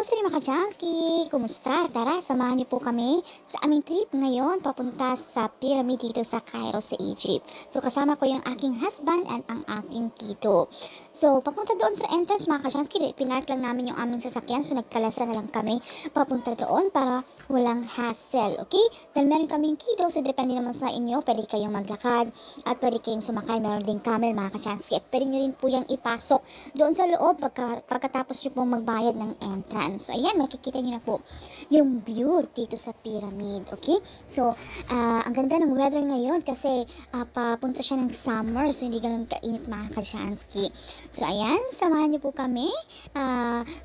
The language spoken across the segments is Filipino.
Sir Makachansky! Kumusta? Tara, samahan niyo po kami sa aming trip ngayon papunta sa pyramid dito sa Cairo sa Egypt. So kasama ko yung aking husband and ang aking kito. So papunta doon sa entrance mga Kachansky, pinark lang namin yung aming sasakyan so nagkalasa na lang kami papunta doon para walang hassle, okay? Dahil meron kaming kito so depende naman sa inyo, pwede kayong maglakad at pwede kayong sumakay, meron din camel mga Kachansky at pwede nyo rin po yung ipasok doon sa loob pagkatapos nyo pong magbayad ng entrance. So, ayan, makikita nyo na po yung view dito sa pyramid. Okay? So, ang ganda ng weather ngayon kasi papunta siya ng summer. So, hindi ganun kainit mga Kachansky. So, ayan, samahan nyo po kami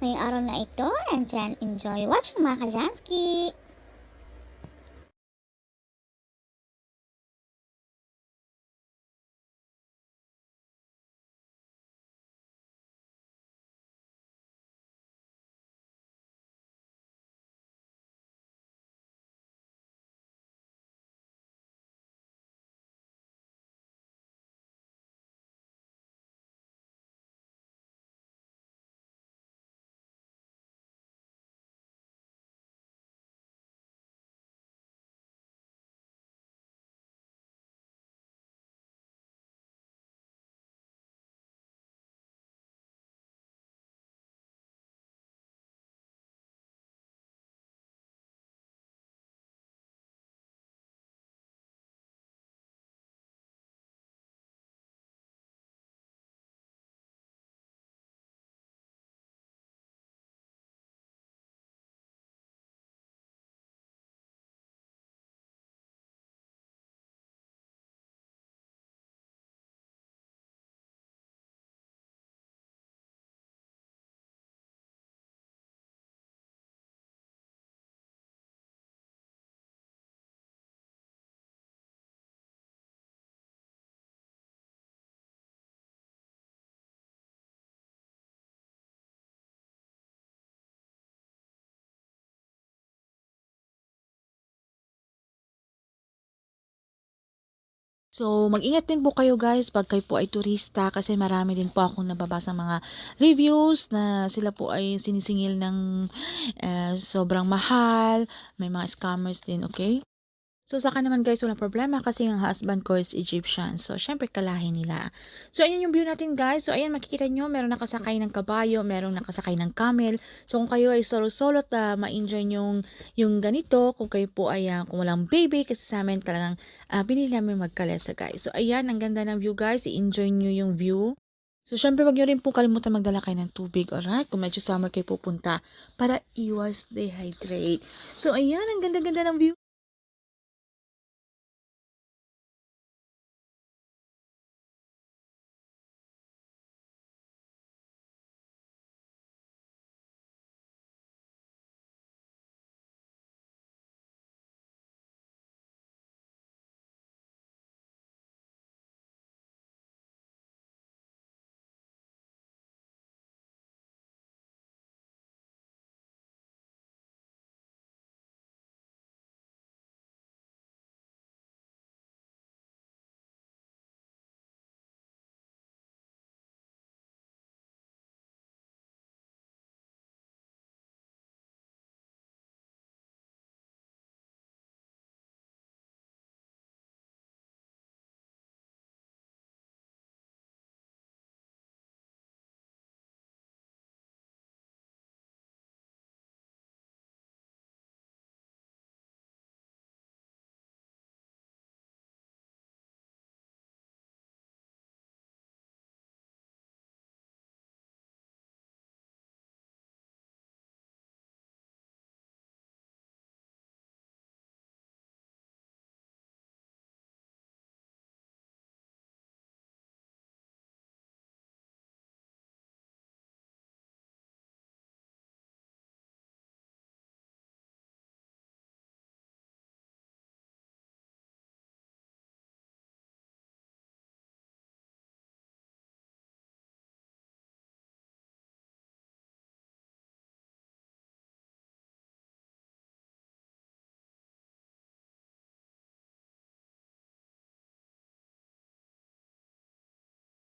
ngayong araw na ito. And then, enjoy watching mga Kachansky. So, mag-ingat din po kayo guys pag kayo po ay turista kasi marami din po akong nababasa mga reviews na sila po ay sinisingil ng sobrang mahal. May mga scammers din, okay? So, saka naman guys, walang problema kasi yung husband ko is Egyptian. So, syempre kalahi nila. So, ayan yung view natin guys. So, ayan makikita nyo, meron nakasakay ng kabayo, meron nakasakay ng camel. So, kung kayo ay solo-solo at ma-enjoy yung ganito, kung kayo po ay kung walang baby, kasi sa amin talagang binili namin magkalesa guys. So, ayan, ang ganda ng view guys. I-enjoy nyo yung view. So, syempre, wag nyo rin po kalimutan magdala kayo ng tubig, alright? Kung medyo summer kayo pupunta para iwas dehydrate. So, ayan, ang ganda-ganda ng view.